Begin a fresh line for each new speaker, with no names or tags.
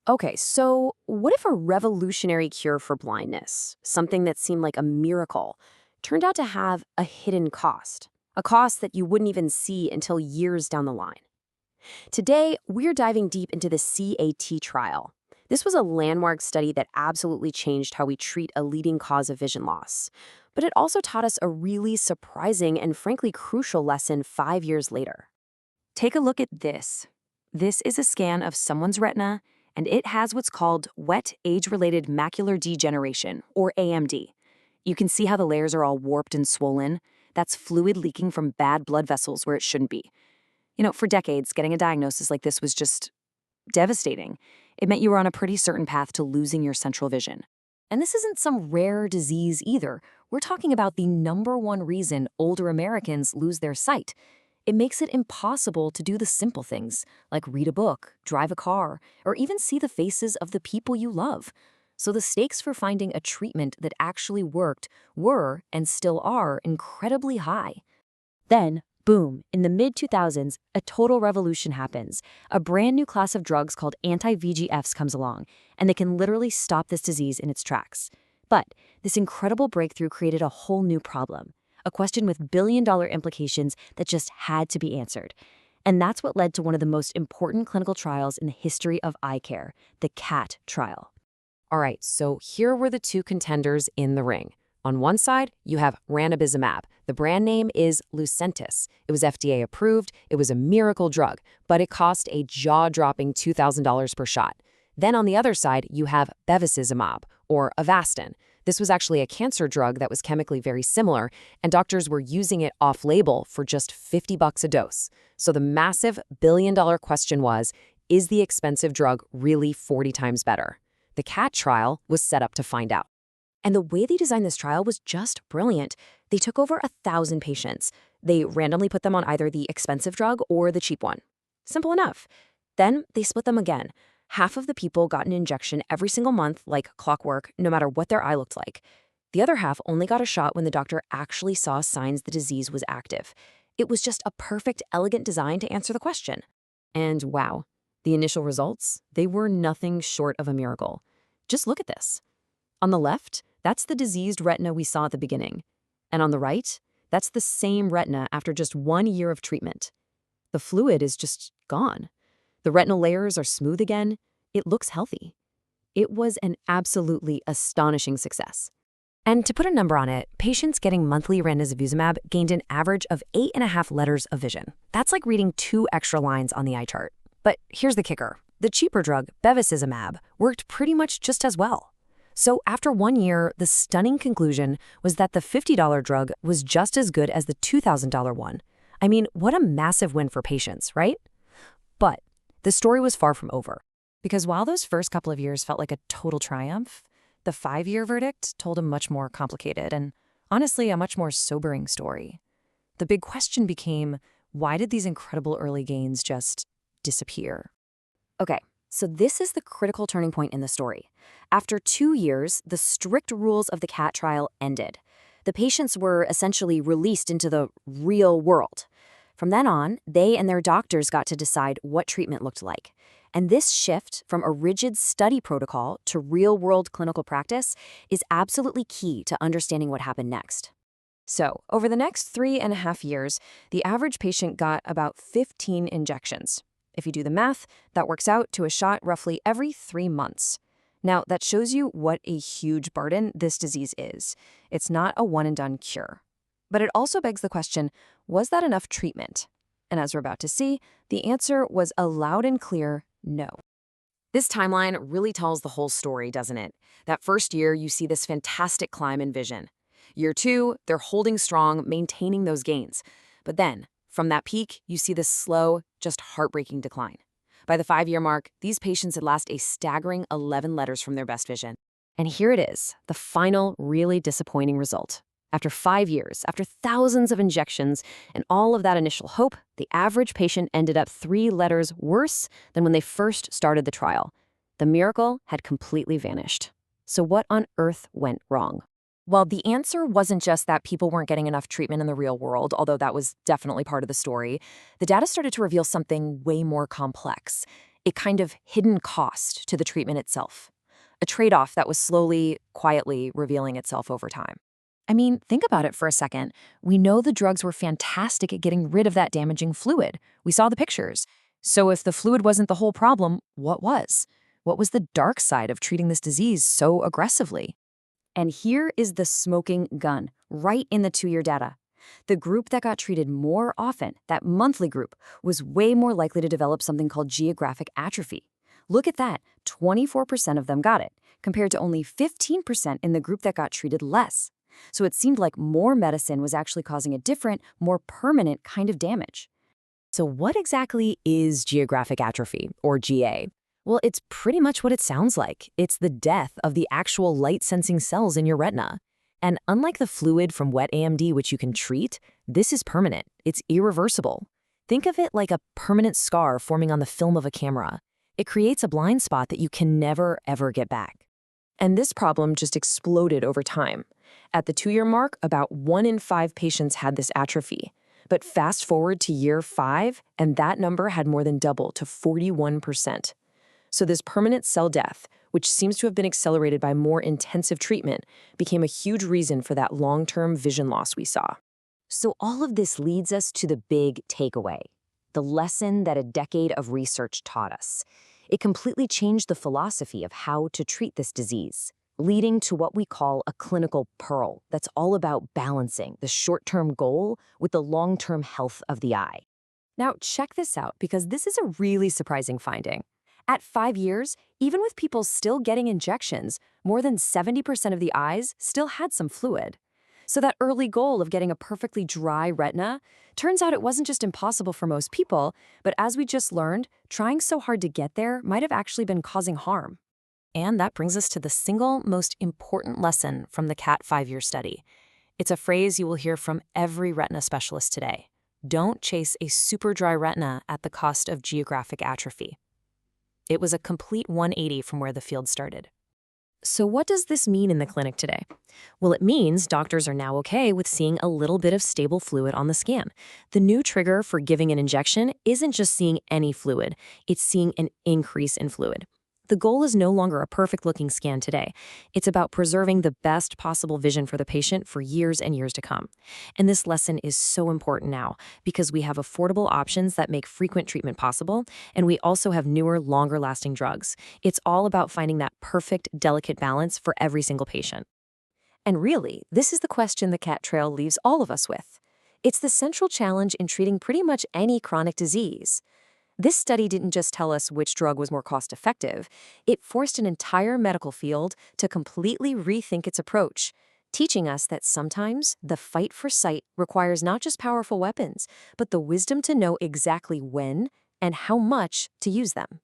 Okay, so what if a revolutionary cure for blindness, something that seemed like a miracle, turned out to have a hidden cost? A cost that you wouldn't even see until years down the line. Today, we're diving deep into the CATT trial. This was a landmark study that absolutely changed how we treat a leading cause of vision loss. But it also taught us a really surprising and frankly crucial lesson 5 years later. Take a look at this. This is a scan of someone's retina, and it has what's called wet age-related macular degeneration, or AMD. You can see how the layers are all warped and swollen. That's fluid leaking from bad blood vessels where it shouldn't be. For decades, getting a diagnosis like this was just devastating. It meant you were on a pretty certain path to losing your central vision. And this isn't some rare disease either. We're talking about the #1 reason older Americans lose their sight. It makes it impossible to do the simple things, like read a book, drive a car, or even see the faces of the people you love. So the stakes for finding a treatment that actually worked were, and still are, incredibly high. Then, boom, in the mid-2000s, a total revolution happens. A brand new class of drugs called anti-VEGFs comes along, and they can literally stop this disease in its tracks. But this incredible breakthrough created a whole new problem. A question with billion-dollar implications that just had to be answered. And that's what led to one of the most important clinical trials in the history of eye care, the CATT Trial. All right, so here were the two contenders in the ring. On one side, you have Ranibizumab. The brand name is Lucentis. It was FDA approved, it was a miracle drug, but it cost a jaw-dropping $2,000 per shot. Then on the other side, you have Bevacizumab, or Avastin. This was actually a cancer drug that was chemically very similar, and doctors were using it off-label for just $50 a dose. So the massive billion-dollar question was, is the expensive drug really 40 times better? The CATT trial was set up to find out. And the way they designed this trial was just brilliant. They took over 1,000 patients. They randomly put them on either the expensive drug or the cheap one. Simple enough. Then they split them again. Half of the people got an injection every single month, like clockwork, no matter what their eye looked like. The other half only got a shot when the doctor actually saw signs the disease was active. It was just a perfect, elegant design to answer the question. And wow, the initial results, they were nothing short of a miracle. Just look at this. On the left, that's the diseased retina we saw at the beginning. And on the right, that's the same retina after just 1 year of treatment. The fluid is just gone. The retinal layers are smooth again. It looks healthy. It was an absolutely astonishing success. And to put a number on it, patients getting monthly Ranibizumab gained an average of 8.5 letters of vision. That's like reading 2 extra lines on the eye chart. But here's the kicker. The cheaper drug, Bevacizumab, worked pretty much just as well. So after 1 year, the stunning conclusion was that the $50 drug was just as good as the $2,000 one. I mean, what a massive win for patients, right? But the story was far from over. Because while those first couple of years felt like a total triumph, the 5-year verdict told a much more complicated and, honestly, a much more sobering story. The big question became, why did these incredible early gains just disappear? Okay, so this is the critical turning point in the story. After 2 years, the strict rules of the CATT trial ended. The patients were essentially released into the real world. From then on, they and their doctors got to decide what treatment looked like. And this shift from a rigid study protocol to real-world clinical practice is absolutely key to understanding what happened next. So, over the next 3.5 years, the average patient got about 15 injections. If you do the math, that works out to a shot roughly every 3 months. Now, that shows you what a huge burden this disease is. It's not a one-and-done cure. But it also begs the question, was that enough treatment? And as we're about to see, the answer was a loud and clear no. This timeline really tells the whole story, doesn't it? That first year, you see this fantastic climb in vision. Year 2, they're holding strong, maintaining those gains. But then, from that peak, you see this slow, just heartbreaking decline. By the 5-year mark, these patients had lost a staggering 11 letters from their best vision. And here it is, the final, really disappointing result. After 5 years, after thousands of injections, and all of that initial hope, the average patient ended up 3 letters worse than when they first started the trial. The miracle had completely vanished. So what on earth went wrong? Well, the answer wasn't just that people weren't getting enough treatment in the real world, although that was definitely part of the story. The data started to reveal something way more complex. a kind of hidden cost to the treatment itself, a trade-off that was slowly, quietly revealing itself over time. I mean, think about it for a second. We know the drugs were fantastic at getting rid of that damaging fluid. We saw the pictures. So if the fluid wasn't the whole problem, what was? What was the dark side of treating this disease so aggressively? And here is the smoking gun, right in the 2-year data. The group that got treated more often, that monthly group, was way more likely to develop something called geographic atrophy. Look at that, 24% of them got it, compared to only 15% in the group that got treated less. So it seemed like more medicine was actually causing a different, more permanent kind of damage. So what exactly is geographic atrophy, or GA? Well, it's pretty much what it sounds like. It's the death of the actual light-sensing cells in your retina. And unlike the fluid from wet AMD, which you can treat, this is permanent. It's irreversible. Think of it like a permanent scar forming on the film of a camera. It creates a blind spot that you can never, ever get back. And this problem just exploded over time. At the 2-year mark, about 1 in 5 patients had this atrophy. But fast forward to year 5, and that number had more than doubled to 41%. So this permanent cell death, which seems to have been accelerated by more intensive treatment, became a huge reason for that long-term vision loss we saw. So all of this leads us to the big takeaway, the lesson that a decade of research taught us. It completely changed the philosophy of how to treat this disease, leading to what we call a clinical pearl that's all about balancing the short-term goal with the long-term health of the eye. Now, check this out, because this is a really surprising finding. At 5 years, even with people still getting injections, more than 70% of the eyes still had some fluid. So that early goal of getting a perfectly dry retina, turns out it wasn't just impossible for most people, but as we just learned, trying so hard to get there might have actually been causing harm. And that brings us to the single most important lesson from the CATT 5-year study. It's a phrase you will hear from every retina specialist today. Don't chase a super dry retina at the cost of geographic atrophy. It was a complete 180 from where the field started. So what does this mean in the clinic today? Well, it means doctors are now okay with seeing a little bit of stable fluid on the scan. The new trigger for giving an injection isn't just seeing any fluid, it's seeing an increase in fluid. The goal is no longer a perfect-looking scan today. It's about preserving the best possible vision for the patient for years and years to come. And this lesson is so important now because we have affordable options that make frequent treatment possible, and we also have newer, longer-lasting drugs. It's all about finding that perfect, delicate balance for every single patient. And really, this is the question the CATT Trial leaves all of us with. It's the central challenge in treating pretty much any chronic disease. This study didn't just tell us which drug was more cost-effective, it forced an entire medical field to completely rethink its approach, teaching us that sometimes the fight for sight requires not just powerful weapons, but the wisdom to know exactly when and how much to use them.